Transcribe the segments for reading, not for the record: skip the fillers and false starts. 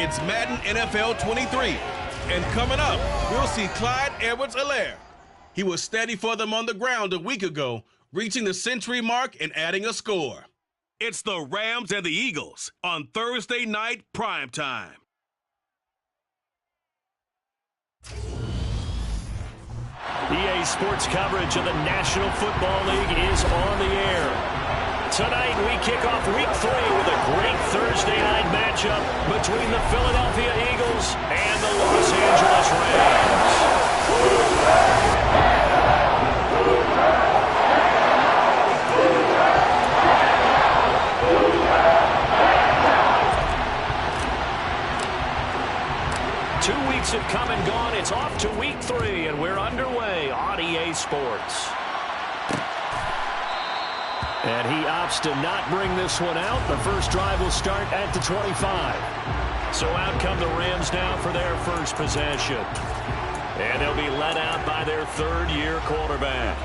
It's Madden NFL 23. And coming up, we'll see Clyde Edwards-Helaire. He was steady for them on the ground a week ago, reaching the century mark and adding a score. It's the Rams and the Eagles on Thursday night primetime. EA Sports coverage of the National Football League is on the air. Tonight we kick off Week 3 with a great Thursday night matchup between the Philadelphia Eagles and the Los Angeles Rams. 2 weeks have come and gone. It's off to Week 3, and we're underway on EA Sports. And he opts to not bring this one out. The first drive will start at the 25. So out come the Rams now for their first possession. And they'll be led out by their third-year quarterback.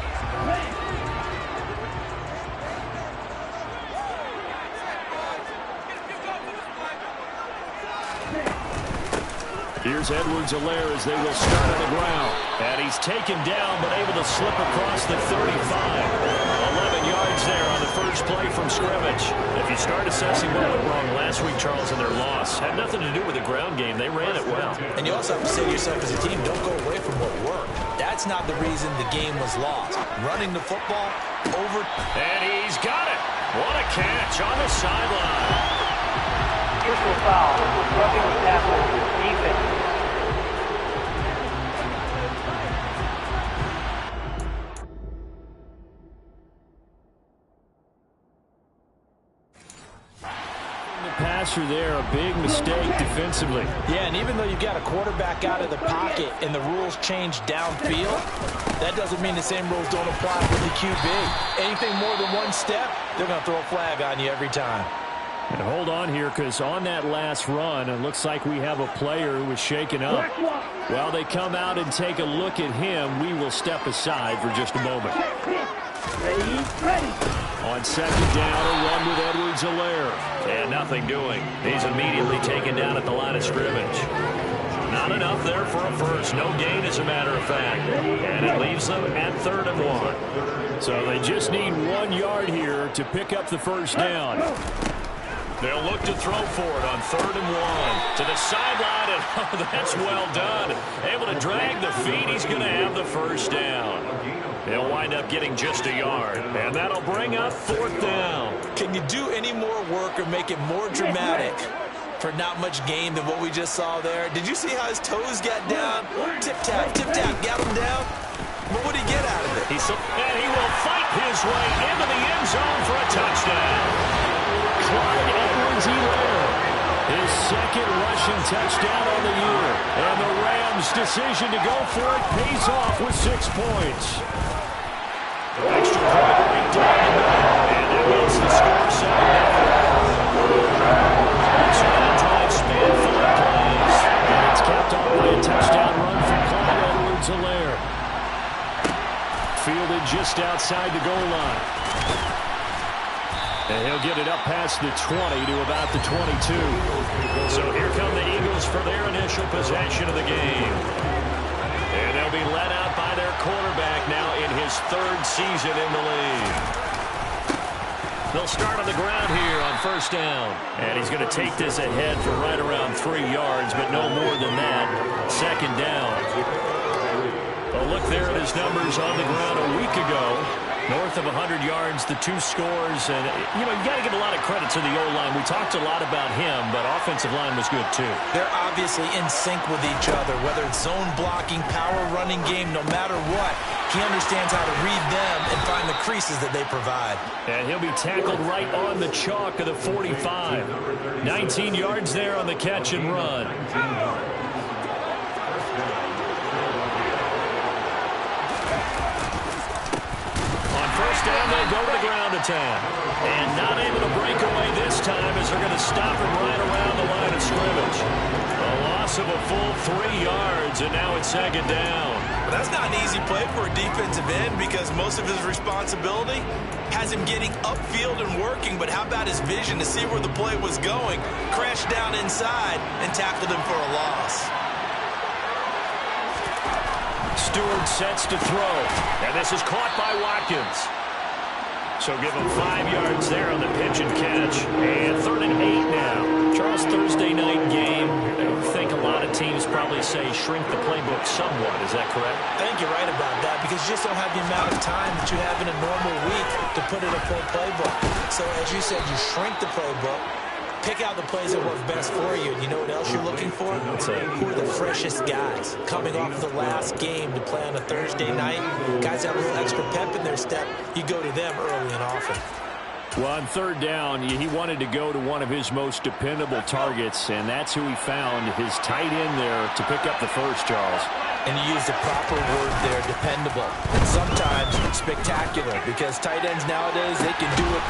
Here's Edwards-Helaire as they will start on the ground. And he's taken down but able to slip across the 35. 11 yards there on the first play from scrimmage. If you start assessing what went wrong last week, Charles, in their loss, had nothing to do with the ground game. They ran it well. And you also have to say to yourself as a team, don't go away from what worked. That's not the reason the game was lost. Running the football over. And he's got it. What a catch on the sideline. Personal foul, roughing the tackle, defense. Passer there, a big mistake defensively. Yeah, and even though you've got a quarterback out of the pocket and the rules change downfield, that doesn't mean the same rules don't apply with the QB. Anything more than one step, they're going to throw a flag on you every time. And hold on here, because on that last run, it looks like we have a player who was shaken up. While they come out and take a look at him, we will step aside for just a moment. Ready. On second down, a run with Edwards-Helaire. And nothing doing. He's immediately taken down at the line of scrimmage. Not enough there for a first. No gain, as a matter of fact. And it leaves them at 3rd and 1. So they just need 1 yard here to pick up the first down. They'll look to throw for it on 3rd and 1. To the sideline, and oh, that's well done. Able to drag the feet. He's going to have the first down. He'll wind up getting just a yard, and that'll bring up 4th down. Can you do any more work or make it more dramatic for not much gain than what we just saw there? Did you see how his toes got down? Tip-tap, got him down. What would he get out of it? And he will fight his way into the end zone for a touchdown. Clyde Edwards-Helaire, his second rushing touchdown on the year. And the Rams' decision to go for it pays off with 6 points. Extra point right down the middle. And that makes the score 7-0. So that drive span 4 plays. And it's capped off by a touchdown run from Clyde Edwards-Helaire. Fielded just outside the goal line. And he'll get it up past the 20 to about the 22. So here come the Eagles for their initial possession of the game. And they'll be led out by their quarterback now in his 3rd season in the league. They'll start on the ground here on 1st down. And he's going to take this ahead for right around 3 yards, but no more than that. 2nd down. A look there at his numbers on the ground a week ago. North of 100 yards, the 2 scores. And, you got to give a lot of credit to the O-line. We talked a lot about him, but offensive line was good, too. They're obviously in sync with each other, whether it's zone blocking, power running game, no matter what. He understands how to read them and find the creases that they provide. And he'll be tackled right on the chalk of the 45. 19 yards there on the catch and run. Down, they'll go to the ground attack. And not able to break away this time as they're going to stop him right around the line of scrimmage. A loss of a full 3 yards, and now it's 2nd down. But that's not an easy play for a defensive end because most of his responsibility has him getting upfield and working, but how about his vision to see where the play was going, crashed down inside, and tackled him for a loss. Stewart sets to throw, and this is caught by Watkins. So give him 5 yards there on the pitch and catch. And 3rd and 8 now. Charles, Thursday night game. I think a lot of teams probably say shrink the playbook somewhat. Is that correct? I think you're right about that because you just don't have the amount of time that you have in a normal week to put in a full playbook. So as you said, you shrink the playbook, pick out the plays that work best for you. And you know what else you're looking for? Who are the freshest guys coming off of the last game to play on a Thursday night? Guys that have a little extra pep in their step, you go to them early and often. Well, on 3rd down, he wanted to go to one of his most dependable targets, and that's who he found, his tight end there to pick up the first, Charles. And you use the proper word there, dependable. And sometimes spectacular because tight ends nowadays, they can do it.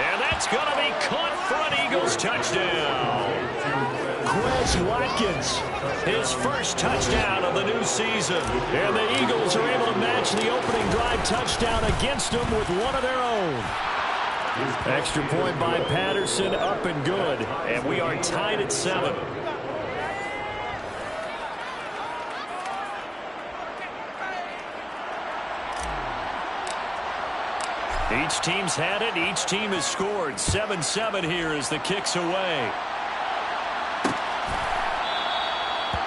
And that's going to be caught for an Eagles touchdown. Quez Watkins, his first touchdown of the new season. And the Eagles are able to match the opening drive touchdown against them with one of their own. Extra point by Patterson, up and good. And we are tied at 7. Each team's had it. Each team has scored. 7-7 here as the kick's away.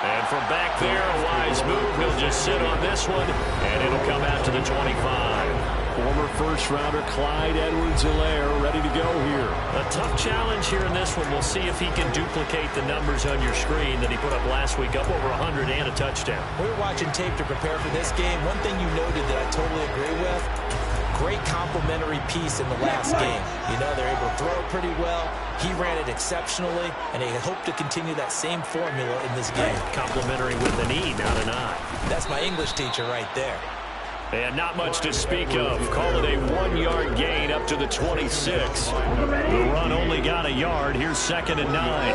And from back there, a wise move. He'll just sit on this one, and it'll come out to the 25. Former first-rounder Clyde Edwards-Helaire ready to go here. A tough challenge here in this one. We'll see if he can duplicate the numbers on your screen that he put up last week, up over 100 and a touchdown. We were watching tape to prepare for this game. One thing you noted that I totally agree with, great complimentary piece in the last game. You know, they're able to throw it pretty well. He ran it exceptionally, and they hope to continue that same formula in this game. Complimentary with an E, not an I. That's my English teacher right there. And not much to speak of. Call it a 1-yard gain up to the 26. The run only got a yard. Here's 2nd and 9.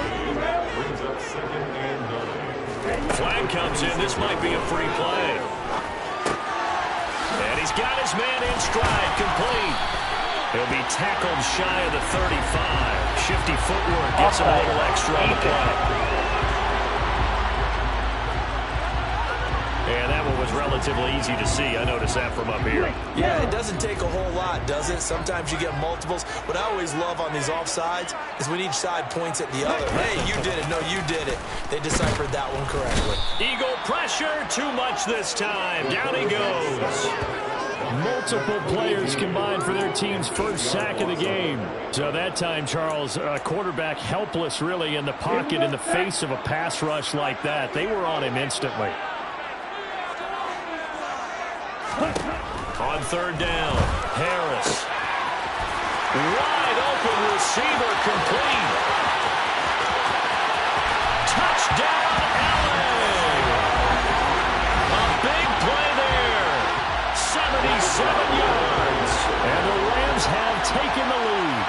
Flag comes in. This might be a free play. And he's got his man in stride, complete. He'll be tackled shy of the 35. Shifty footwork gets him a little extra on the play. And that one was relatively easy to see. I noticed that from up here. Yeah, it doesn't take a whole lot, does it? Sometimes you get multiples. What I always love on these offsides is when each side points at the other. Hey, you did it. No, you did it. They deciphered that one correctly. Eagle pressure, too much this time. Down he goes. Multiple players combined for their team's first sack of the game. So that time, Charles, quarterback helpless really in the pocket in the face of a pass rush like that. They were on him instantly. On 3rd down, Harris. Wide open receiver, complete. Touchdown, LA. A big play there. 77 yards. And the Rams have taken the lead.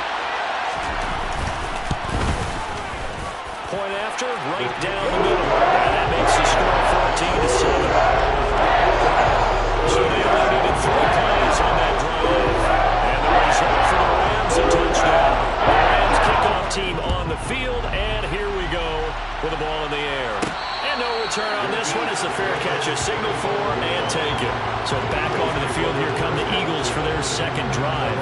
Point after, right down the middle. And that makes the score 14-7. So they only needed 3 plays on that drive. And the result for the Rams, a touchdown. The Rams kickoff team on the field, and here we go with the ball in the air. And no return on this one. It's a fair catch, a signal for and take it. So back onto the field, here come the Eagles for their 2nd drive.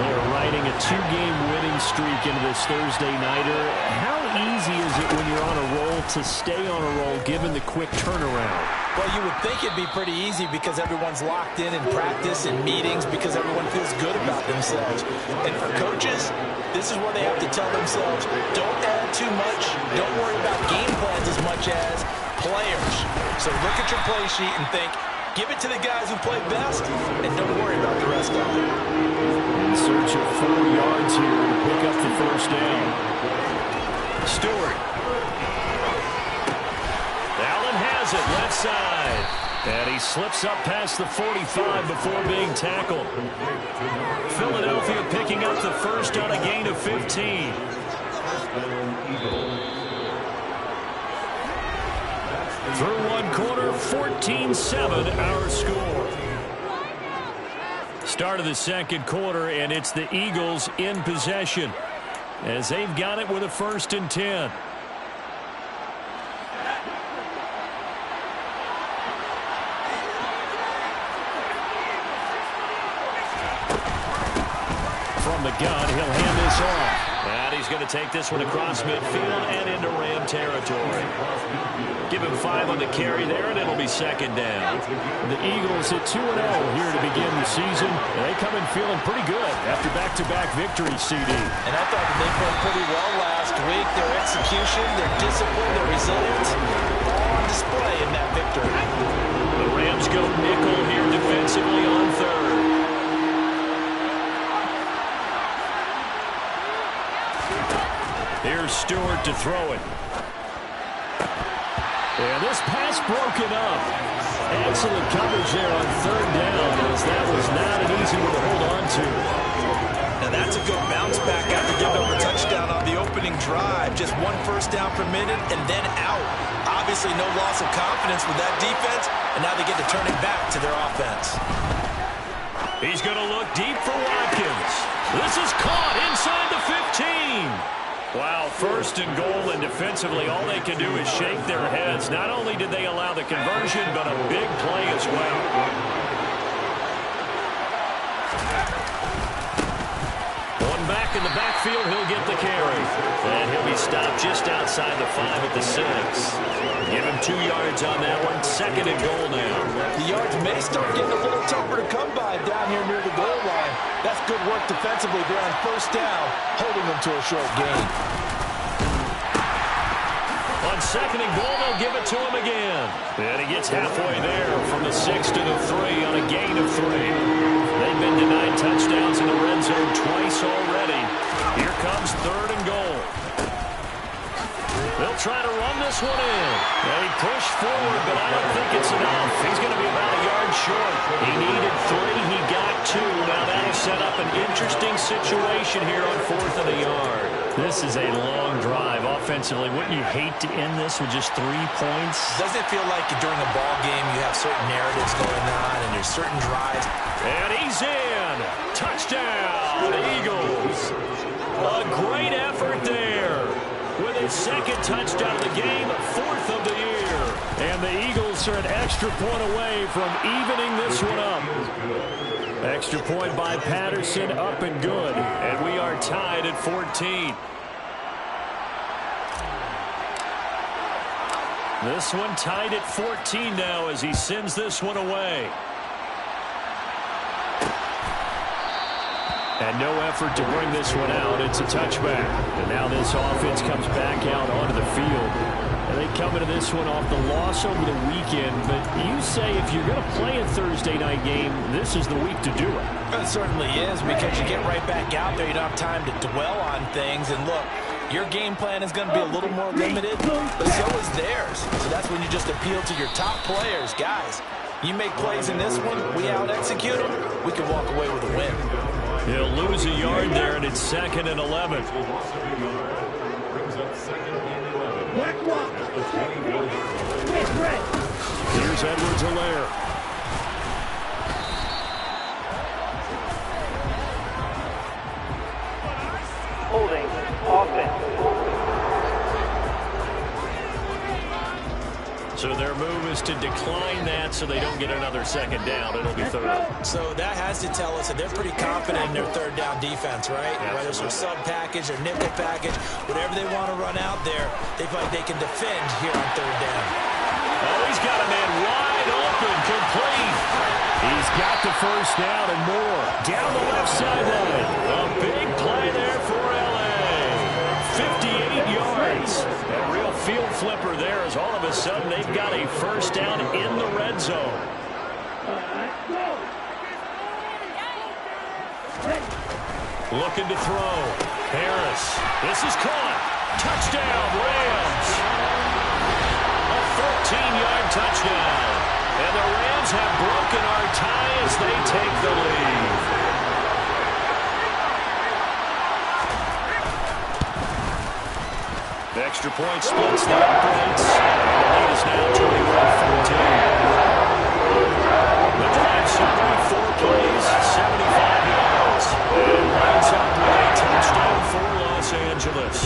They're riding a 2-game winning streak into this Thursday nighter. How easy is it when you're on a roll to stay on a roll given the quick turnaround? Well, you would think it'd be pretty easy because everyone's locked in practice and meetings because everyone feels good about themselves. And for coaches, this is where they have to tell themselves, don't add too much. Don't worry about game plans as much as players. So look at your play sheet and think, give it to the guys who play best and don't worry about the rest of it. In search of 4 yards here to pick up the first down. Stewart. Allen has it, left side. And he slips up past the 45 before being tackled. Philadelphia picking up the first on a gain of 15. Through one quarter, 14-7 our score. Start of the second quarter, and it's the Eagles in possession as they've got it with a 1st and 10. From the gun, he'll hand this off. And he's going to take this one across midfield and into Ram territory. Give him 5 on the carry there, and it'll be 2nd down. The Eagles at 2-0 here to begin the season. They come in feeling pretty good after back-to-back victories, CD. And I thought that they played pretty well last week. Their execution, their discipline, their resilience, all on display in that victory. The Rams go nickel here defensively on 3rd. Here's Stewart to throw it. And this pass broken up. Excellent coverage there on 3rd down, as that was not an easy one to hold on to. Now that's a good bounce back after giving up a touchdown on the opening drive. Just 1 first down per minute and then out. Obviously no loss of confidence with that defense, and now they get to turn it back to their offense. He's going to look deep for Watkins. This is caught inside the 15. Wow, 1st and goal, and defensively all they can do is shake their heads. Not only did they allow the conversion, but a big play as well. One back in the backfield, he'll get the carry. And he'll be stopped just outside the 5 at the 6. Give him 2 yards on that one. 2nd and goal now. The yards may start getting a little tougher to come by down here near the goal line. That's good work defensively there on 1st down, holding them to a short gain. On 2nd and goal, they'll give it to him again. And he gets halfway there from the 6 to the 3 on a gain of 3. They've been denied touchdowns in the red zone twice already. Here comes 3rd and goal. They'll try to run this one in. They push forward, but I don't think it's enough. He's going to be about a yard short. He needed 3. He got 2. Now that'll set up an interesting situation here on 4th and a yard. This is a long drive offensively. Wouldn't you hate to end this with just 3 points? Doesn't it feel like during a ball game you have certain narratives going on and there's certain drives? And he's in. Touchdown, Eagles. A great effort there. With his 2nd touchdown of the game, 4th of the year. And the Eagles are an extra point away from evening this one up. Extra point by Patterson, up and good. And we are tied at 14. This one tied at 14 now as he sends this one away. And no effort to bring this one out. It's a touchback. And now this offense comes back out onto the field. And they come into this one off the loss over the weekend. But you say if you're going to play a Thursday night game, this is the week to do it. It certainly is, because you get right back out there. You don't have time to dwell on things. And look, your game plan is going to be a little more limited, but so is theirs. So that's when you just appeal to your top players. Guys, you make plays in this one, we out-execute them, we can walk away with a win. He'll lose a yard there, and it's 2nd and 11. Here's Edwards-Helaire. Holding offense. So their move is to decline that so they don't get another 2nd down. It'll be 3rd. So that has to tell us that they're pretty confident in their 3rd down defense, right? Absolutely. Whether it's a sub package or nickel package, whatever they want to run out there, they feel like they can defend here on 3rd down. Oh, he's got a man wide open, complete. He's got the 1st down and more. Down the left sideline. A big play there for L.A. 58 yards. A real field flipper there as all of a sudden they've got a 1st down in the red zone. Looking to throw. Harris. This is caught. Touchdown, Rams. A 14-yard touchdown. And the Rams have broken our tie as they take the lead. extra point splits the uprights. The lead is now 21-14. The drive summary, 4 plays, 75 yards. And lines up with a touchdown for Los Angeles.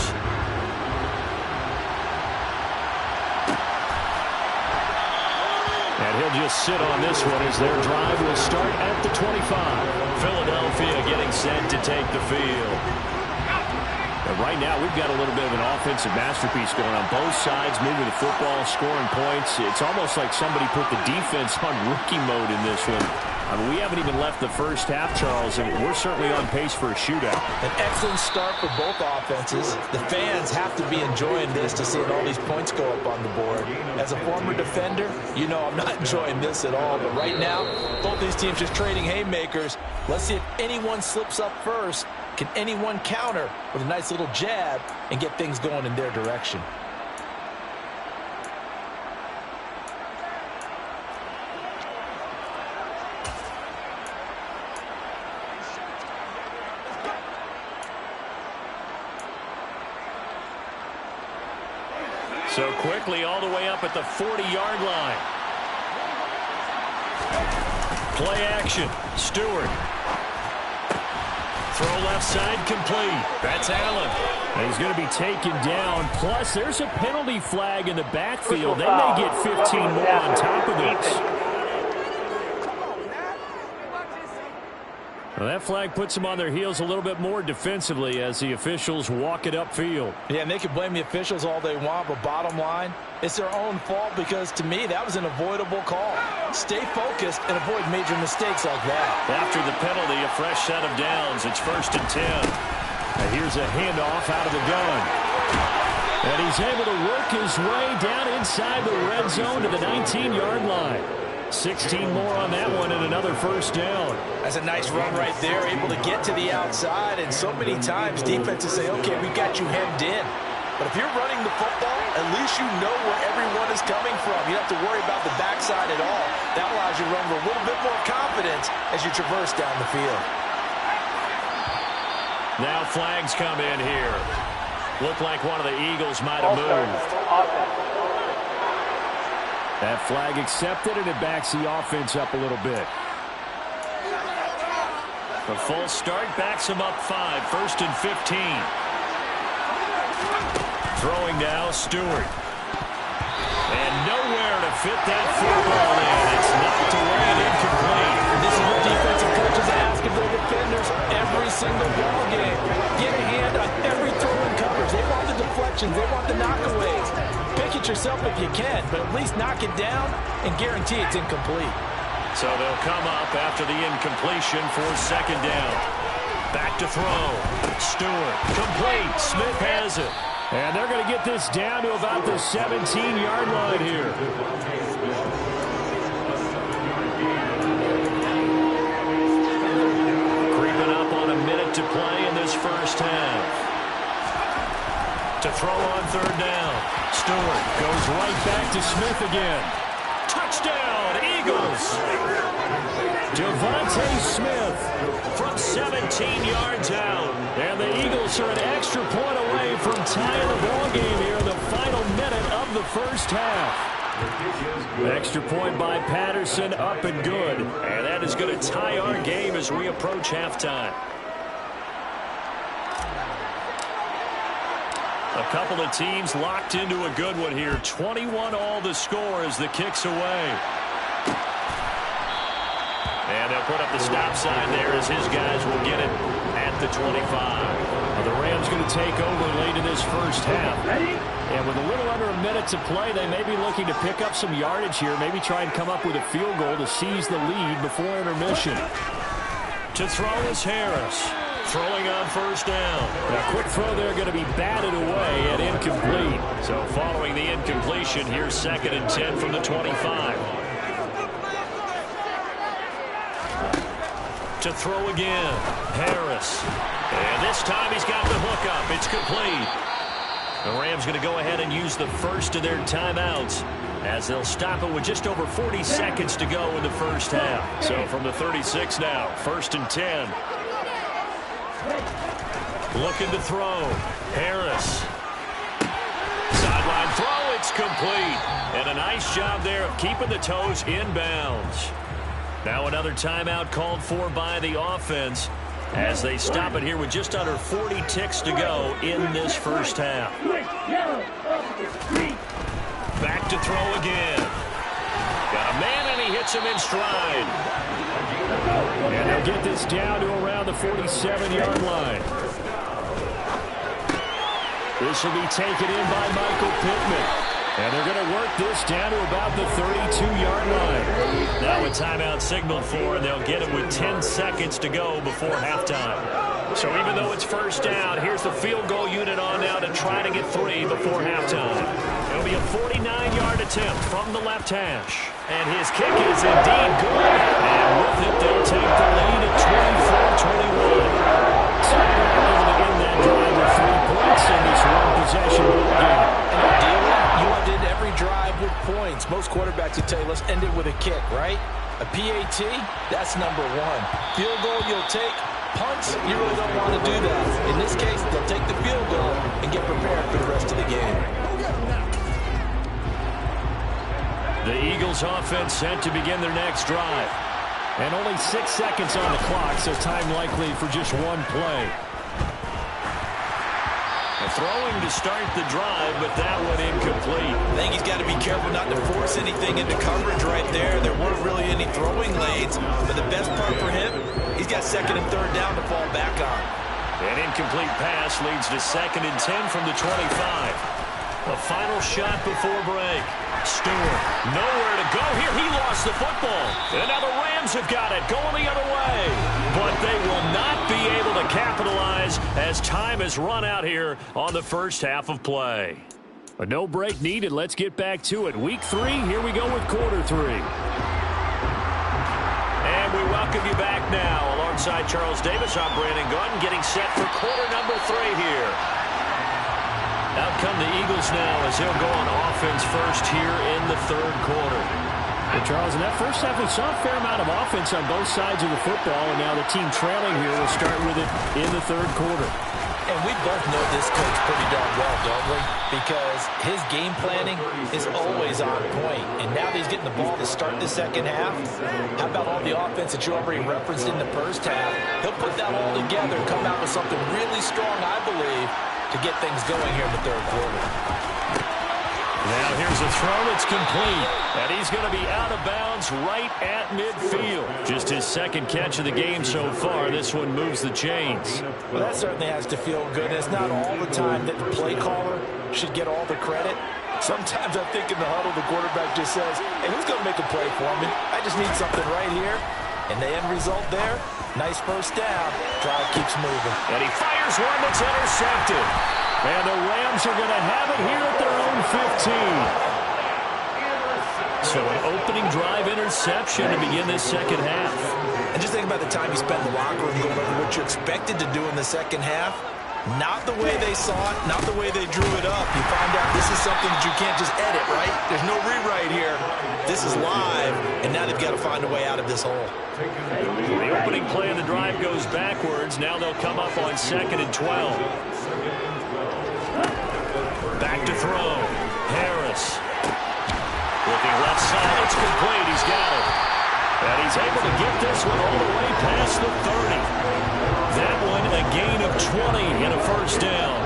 And he'll just sit on this one as their drive will start at the 25. Philadelphia getting set to take the field. And right now, we've got a little bit of an offensive masterpiece going on both sides, moving the football, scoring points. It's almost like somebody put the defense on rookie mode in this one. I mean, we haven't even left the first half, Charles, and we're certainly on pace for a shootout. An excellent start for both offenses. The fans have to be enjoying this to see all these points go up on the board. As a former defender, you know I'm not enjoying this at all. But right now, both these teams just trading haymakers. Let's see if anyone slips up first. Can anyone counter with a nice little jab and get things going in their direction? So quickly all the way up at the 40-yard line. Play action. Stewart. Throw left side complete. That's Allen. And he's going to be taken down. Plus, there's a penalty flag in the backfield. They may get 15 more on top of this. Well, that flag puts them on their heels a little bit more defensively as the officials walk it upfield. Yeah, and they can blame the officials all they want, but bottom line, it's their own fault because, to me, that was an avoidable call. Stay focused and avoid major mistakes like that. After the penalty, a fresh set of downs. It's 1st and 10. And here's a handoff out of the gun. And he's able to work his way down inside the red zone to the 19-yard line. 16 more on that one and another first down. That's a nice run right there, able to get to the outside. And so many times defenses say, okay, we got you hemmed in. But if you're running the football, at least you know where everyone is coming from. You don't have to worry about the backside at all. That allows you to run with a little bit more confidence as you traverse down the field. Now flags come in here. Look like one of the Eagles might have moved. That flag accepted, and it backs the offense up a little bit. The full start backs him up 5. 1st and 15. Throwing now, Stewart. And nowhere to fit that football in. It's knocked away and incomplete. This is what defensive coaches ask of their defenders every single ball game. Get a hand on every throw and coverage. They want the deflections. They want the knockaways. Pick it yourself if you can, but at least knock it down and guarantee it's incomplete. So they'll come up after the incompletion for 2nd down. Back to throw. Stewart, complete. Smith has it. And they're going to get this down to about the 17-yard line here. Creeping up on a minute to play in this first half. To throw on 3rd down. Stewart goes right back to Smith again. Touchdown, Eagles! Devontae Smith from 17 yards out. And the Eagles are an extra point away from tying the ball game here in the final minute of the first half. Extra point by Patterson, up and good. And that is going to tie our game as we approach halftime. A couple of teams locked into a good one here. 21 all the score as the kick's away. And they'll put up the stop sign there as his guys will get it at the 25. Well, the Rams going to take over late in this first half. And with a little under a minute to play, they may be looking to pick up some yardage here, maybe try and come up with a field goal to seize the lead before intermission. To throw is Harris. Throwing on 1st down. A quick throw there going to be batted away and incomplete. So following the incompletion, here's 2nd and 10 from the 25. To throw again, Harris. And this time he's got the hook up. It's complete. The Rams going to go ahead and use the first of their timeouts as they'll stop it with just over 40 seconds to go in the first half. So from the 36 now, 1st and 10. Looking to throw. Harris. It's complete. And a nice job there of keeping the toes in bounds. Now another timeout called for by the offense as they stop it here with just under 40 ticks to go in this first half. Back to throw again. Got a man, and he hits him in stride. And they'll get this down to around the 47-yard line. This will be taken in by Michael Pittman. And they're going to work this down to about the 32-yard line. Now a timeout signaled for, and they'll get it with 10 seconds to go before halftime. So even though it's first down, here's the field goal unit on now to try to get 3 before halftime. It'll be a 49-yard attempt from the left hash. And his kick is indeed good. And with it, they'll take the lead at 24-21. So they're able to end that drive with 3 points in this one-possession game. And ideally, you ended every drive with points. Most quarterbacks would tell you, let's end it with a kick, right? A PAT, that's number 1. Field goal you'll take. Punts, you really don't want to do that. In this case, they'll take the field goal and get prepared for the rest of the game. The Eagles offense set to begin their next drive. And only 6 seconds on the clock, so time likely for just one play. Throwing to start the drive, but that one incomplete. I think he's got to be careful not to force anything into coverage right there. There weren't really any throwing lanes, but the best part for him, he's got 2nd and 3rd down to fall back on. An incomplete pass leads to 2nd and 10 from the 25. A final shot before break. Stewart, nowhere to go here. He lost the football. And now the Rams have got it, going the other way. But they will not be able to capitalize as time has run out here on the first half of play. But no break needed. Let's get back to it. Week 3, here we go with quarter 3. And we welcome you back now. Alongside Charles Davis, I'm Brandon Gordon, getting set for quarter number 3 here. Out come the Eagles now as they'll go on offense first here in the 3rd quarter. Well, Charles, in that first half, we saw a fair amount of offense on both sides of the football, and now the team trailing here will start with it in the 3rd quarter. And we both know this coach pretty darn well, don't we? Because his game planning is always on point. And now that he's getting the ball to start the second half, how about all the offense that you already referenced in the first half? He'll put that all together and come out with something really strong, I believe, to get things going here in the 3rd quarter. Now here's a throw that's complete. And he's going to be out of bounds right at midfield. Just his 2nd catch of the game so far. This one moves the chains. Well, that certainly has to feel good. It's not all the time that the play caller should get all the credit. Sometimes I think in the huddle, the quarterback just says, hey, who's going to make a play for me? I just need something right here. And the end result there, nice first down. Drive keeps moving. And he fires one that's intercepted. And the Rams are going to have it here at their own 15. So an opening drive interception to begin this second half. And just think about the time you spent in the locker room going over what you expected to do in the second half. Not the way they saw it, not the way they drew it up. You find out this is something that you can't just edit, right? There's no rewrite here. This is live, and now they've got to find a way out of this hole. The opening play of the drive goes backwards. Now they'll come up on 2nd and 12. Back to throw. Harris. Looking left side. It's complete. He's got it. And he's able to get this one all the way past the 30. That one a gain of 20 and a first down.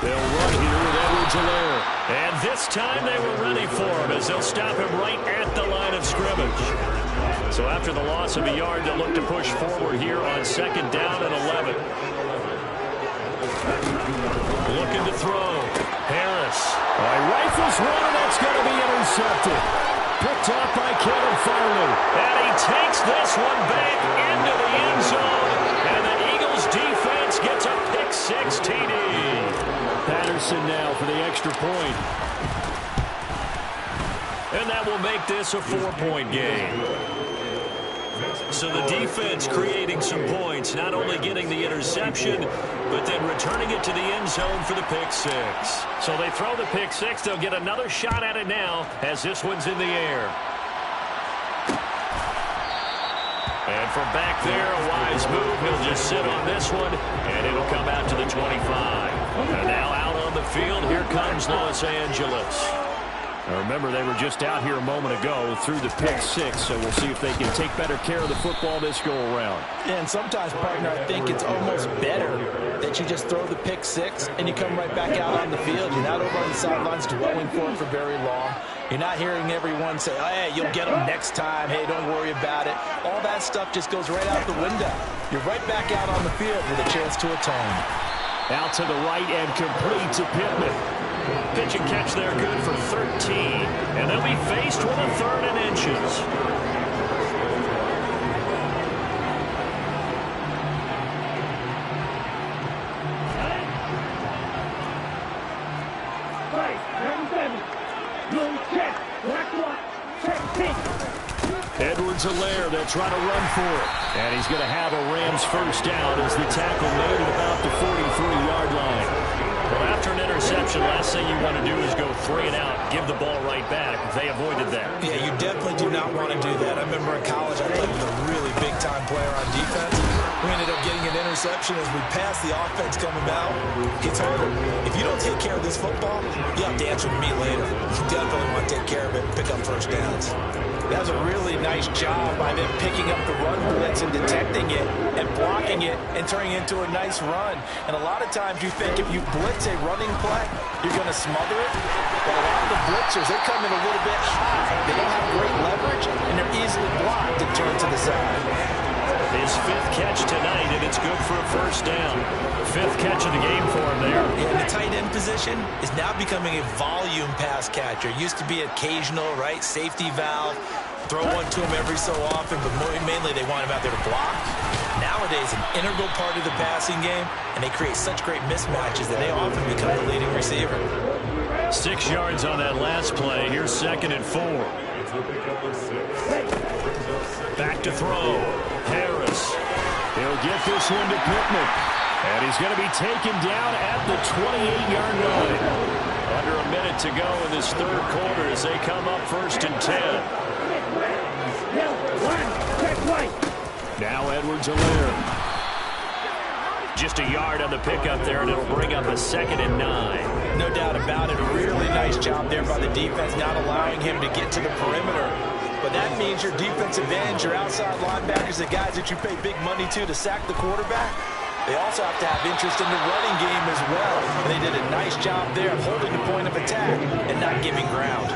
They'll run here with Edwards-Helaire. And this time they were ready for him as they'll stop him right at the line of scrimmage. So after the loss of a yard, they'll look to push forward here on 2nd down and 11. Looking to throw. Harris. Rifles one, and that's going to be intercepted. Picked up by Kevin Farley. And he takes this one back into the end zone. And the Eagles defense gets a pick-6 TD. Patterson now for the extra point. And that will make this a 4-point game. So the defense creating some points, not only getting the interception, but then returning it to the end zone for the pick-6. So they throw the pick-6. They'll get another shot at it now as this one's in the air. And from back there, a wise move. He'll just sit on this one, and it'll come out to the 25. And now out on the field, here comes Los Angeles. Now remember, they were just out here a moment ago through the pick six, so we'll see if they can take better care of the football this go-around. Yeah, and sometimes, partner, I think it's almost better that you just throw the pick six and you come right back out on the field. You're not over on the sidelines dwelling for it for very long. You're not hearing everyone say, oh, hey, you'll get them next time. Hey, don't worry about it. All that stuff just goes right out the window. You're right back out on the field with a chance to atone. Out to the right and complete to Pittman. Pitch and catch there, good for 13. And they'll be faced with a 3rd and inches. Edwards-Helaire, they'll try to run for it. And he's going to have a Rams first down as the tackle made at about the 43-yard line. Well, after an interception, last thing you want to do is go 3 and out, give the ball right back. They avoided that. Yeah, you definitely do not want to do that. I remember in college I played with a really big-time player on defense. We ended up getting an interception as we passed the offense coming out. He told him, if you don't take care of this football, you have to answer to me later. You definitely want to take care of it and pick up first downs. That was a really nice job by them picking up the run blitz and detecting it and blocking it and turning it into a nice run. And a lot of times you think if you blitz a running play, you're going to smother it. But a lot of the blitzers, they come in a little bit high. They don't have great leverage, and they're easily blocked and turned to the side. His 5th catch tonight, and it's good for a first down. 5th catch of the game for him there. And the tight end position is now becoming a volume pass catcher. Used to be occasional, right? Safety valve. Throw one to him every so often, but mainly they want him out there to block. Nowadays, an integral part of the passing game, and they create such great mismatches that they often become the leading receiver. 6 yards on that last play. Here's 2nd and 4. Back to throw. Harris. He'll get this one to Pittman. And he's going to be taken down at the 28-yard line. Under a minute to go in this 3rd quarter as they come up 1st and 10. Now Edwards-Helaire. Just a yard on the pickup there, and it'll bring up a 2nd and 9. No doubt about it. A really nice job there by the defense, not allowing him to get to the perimeter. But that means your defensive ends, your outside linebackers, the guys that you pay big money to sack the quarterback, they also have to have interest in the running game as well. And they did a nice job there of holding the point of attack and not giving ground.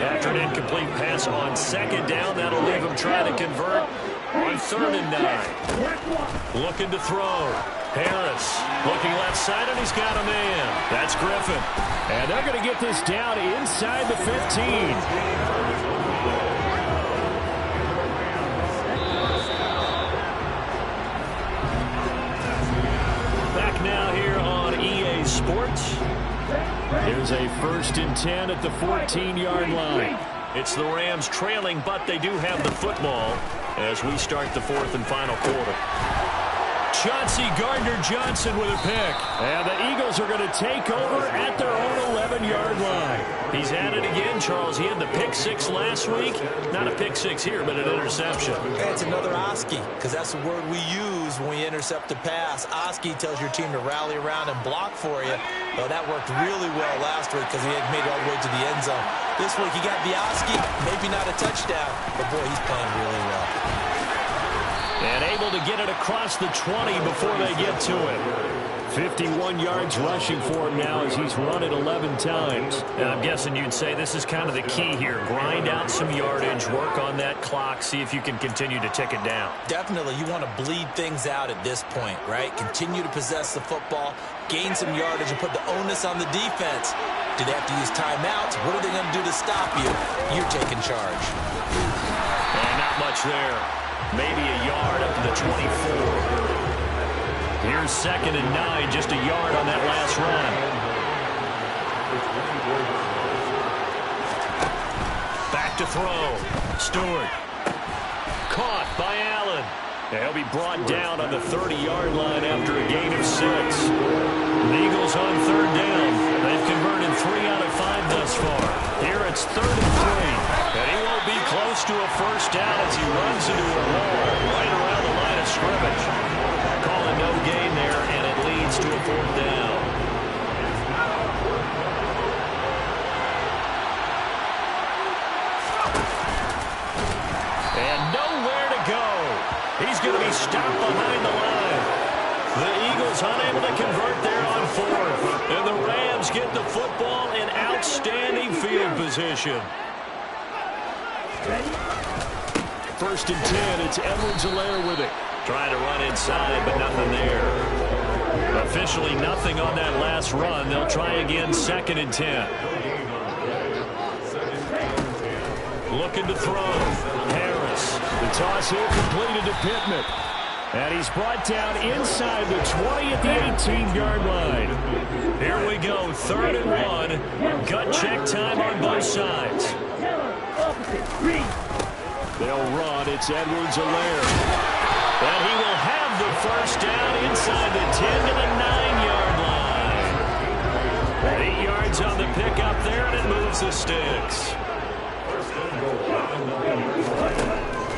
After an incomplete pass on 2nd down, that'll leave him trying to convert on 3rd and 9. Looking to throw. Harris looking left side, and he's got a man. That's Griffin. And they're going to get this down inside the 15. Now here on EA Sports. Here's a 1st and 10 at the 14-yard line. It's the Rams trailing, but they do have the football as we start the 4th and final quarter. Chauncey Gardner-Johnson with a pick. And the Eagles are going to take over at their own 11-yard line. He's at it again, Charles. He had the pick 6 last week. Not a pick 6 here, but an interception. It's another Oski, because that's the word we use when we intercept a pass. Oski tells your team to rally around and block for you. Well, that worked really well last week because he had made it all the way to the end zone. This week he got the Oski, maybe not a touchdown, but boy, he's playing really well. And able to get it across the 20 before they get to it. 51 yards rushing for him now as he's run it 11 times. And I'm guessing you'd say this is kind of the key here. Grind out some yardage, work on that clock, see if you can continue to tick it down. Definitely. You want to bleed things out at this point, right? Continue to possess the football, gain some yardage, and put the onus on the defense. Do they have to use timeouts? What are they going to do to stop you? You're taking charge. And not much there. Maybe a yard up to the 24. Here's 2nd and 9, just a yard on that last run. Back to throw. Stewart. Caught by Allen. He'll be brought down on the 30-yard line after a gain of 6. The Eagles on 3rd down. They've converted 3 out of 5 thus far. Here it's 3rd and 3. And he won't be close gets to a first down as he runs into a wall right around the line of scrimmage. Calling no gain there, and it leads to a fourth down. And nowhere to go. He's going to be stopped behind the line. The Eagles unable to convert there on fourth. And the Rams get the football in outstanding field position. First and 10, it's Edwards-Helaire with it. Trying to run inside, but nothing there. Officially nothing on that last run. They'll try again, second and 10. Looking to throw. Harris. The toss here completed to Pittman. And he's brought down inside the 20 at the 18-yard line. Here we go, third and 1. Gut check time on both sides. They'll run. It's Edwards-Helaire. And he will have the first down inside the 10 to the 9-yard line. 8 yards on the pickup there, and it moves the sticks.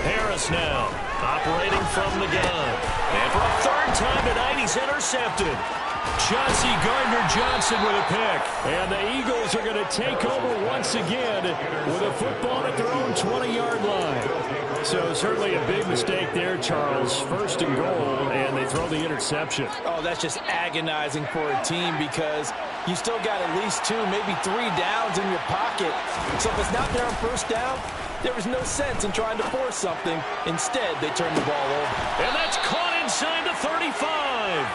Harris now, operating from the gun. And for a third time tonight, he's intercepted. Chauncey Gardner-Johnson with a pick. And the Eagles are going to take over once again with a football at their own 20-yard line. So certainly a big mistake there, Charles. First and goal, and they throw the interception. Oh, that's just agonizing for a team because you still got at least 2, maybe 3 downs in your pocket. So if it's not there on first down, there was no sense in trying to force something. Instead, they turned the ball over. And that's caught inside the 35.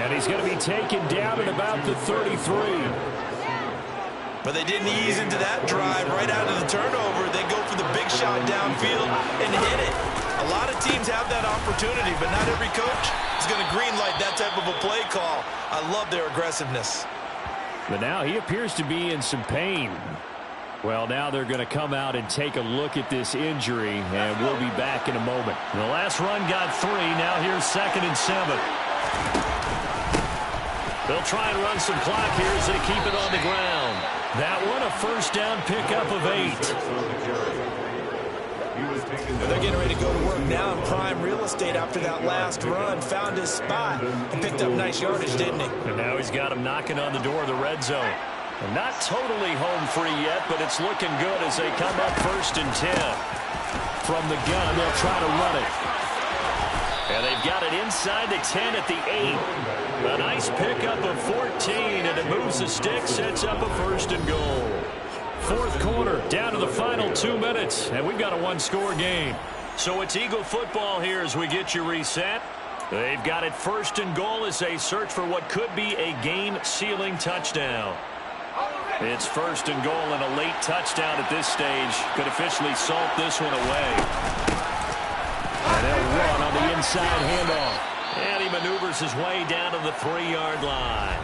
And he's going to be taken down at about the 33. But they didn't ease into that drive right out of the turnover. They go for the big shot downfield and hit it. A lot of teams have that opportunity, but not every coach is going to greenlight that type of a play call. I love their aggressiveness. But now he appears to be in some pain. Well, now they're going to come out and take a look at this injury, and we'll be back in a moment. The last run got 3. Now here's second and 7. They'll try and run some clock here as they keep it on the ground. That one, a first down pickup of 8. They're getting ready to go to work now in prime real estate after that last run. Found his spot and picked up nice yardage, didn't he? And now he's got him knocking on the door of the red zone. And not totally home free yet, but it's looking good as they come up first and 10. From the gun, they'll try to run it. And they've got it inside the 10 at the 8. A nice pickup of 14, and it moves the stick, sets up a first and goal. Fourth quarter, down to the final 2 minutes, and we've got a one-score game. So it's Eagle football here as we get you reset. They've got it first and goal as they search for what could be a game-sealing touchdown. It's first and goal, and a late touchdown at this stage could officially salt this one away. And they'll run on the inside handoff. And he maneuvers his way down to the 3-yard line.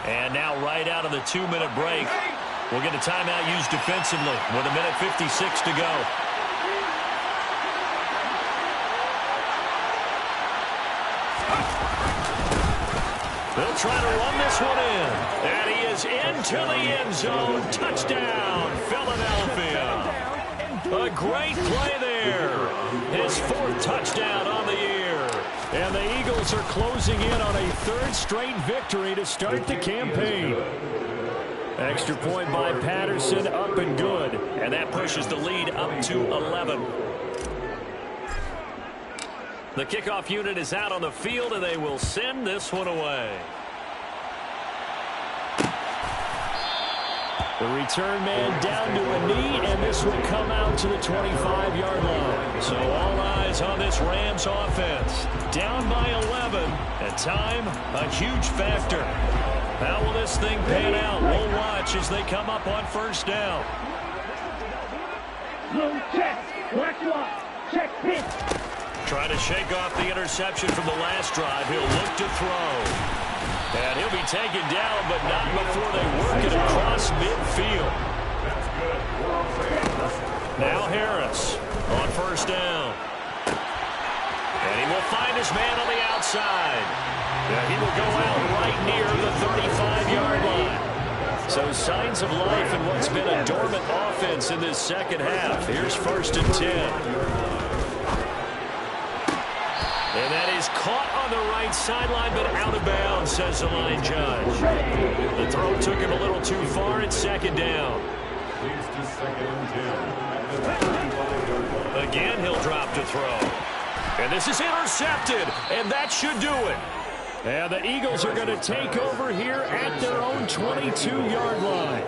And now right out of the 2-minute break, we'll get a timeout used defensively with 1:56 to go. They'll try to run this one in. And he is into the end zone. Touchdown, Philadelphia. A great play there. His 4th touchdown on the year. And the Eagles are closing in on a 3rd straight victory to start the campaign. Extra point by Patterson, up and good. And that pushes the lead up to 11. The kickoff unit is out on the field, and they will send this one away. The return man down to a knee, and this will come out to the 25-yard line. So all eyes on this Rams offense. Down by 11, and time, a huge factor. How will this thing pan out? We'll watch as they come up on first down. Check. Black block. Check pitch. Trying to shake off the interception from the last drive. He'll look to throw. And he'll be taken down, but not before they work it across midfield. Now Harris on first down. And he will find his man on the outside. And he will go out right near the 35-yard line. So signs of life in what's been a dormant offense. offense in this second half. Here's 1st and 10. And that is caught on the right sideline, but out of bounds, says the line judge. The throw took him a little too far. It's 2nd down. Again, he'll drop to throw. And this is intercepted, and that should do it. And the Eagles are going to take over here at their own 22-yard line.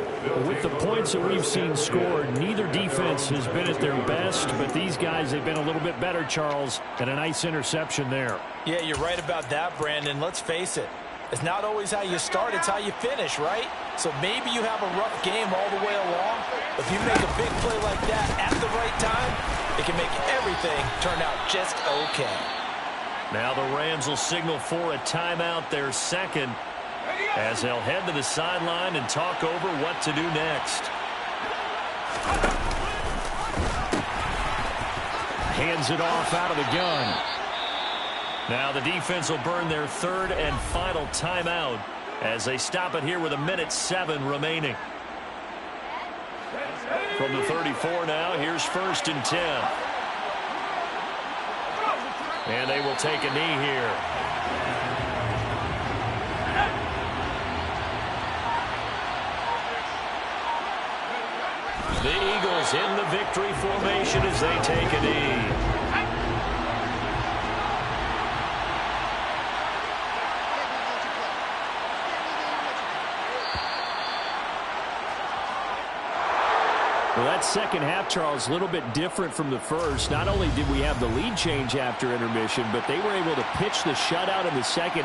With the points that we've seen scored, neither defense has been at their best, but these guys have been a little bit better, Charles, and a nice interception there. Yeah, you're right about that, Brandon. Let's face it. It's not always how you start, it's how you finish, right? So maybe you have a rough game all the way along, but if you make a big play like that at the right time, it can make everything turn out just okay. Now the Rams will signal for a timeout, their second, as they'll head to the sideline and talk over what to do next. Hands it off out of the gun. Now the defense will burn their 3rd and final timeout as they stop it here with 1:07 remaining. From the 34 now, here's 1st and 10. And they will take a knee here. The Eagles in the victory formation as they take a knee. Well, that second half, Charles, a little bit different from the first. Not only did we have the lead change after intermission, but they were able to pitch the shutout in the second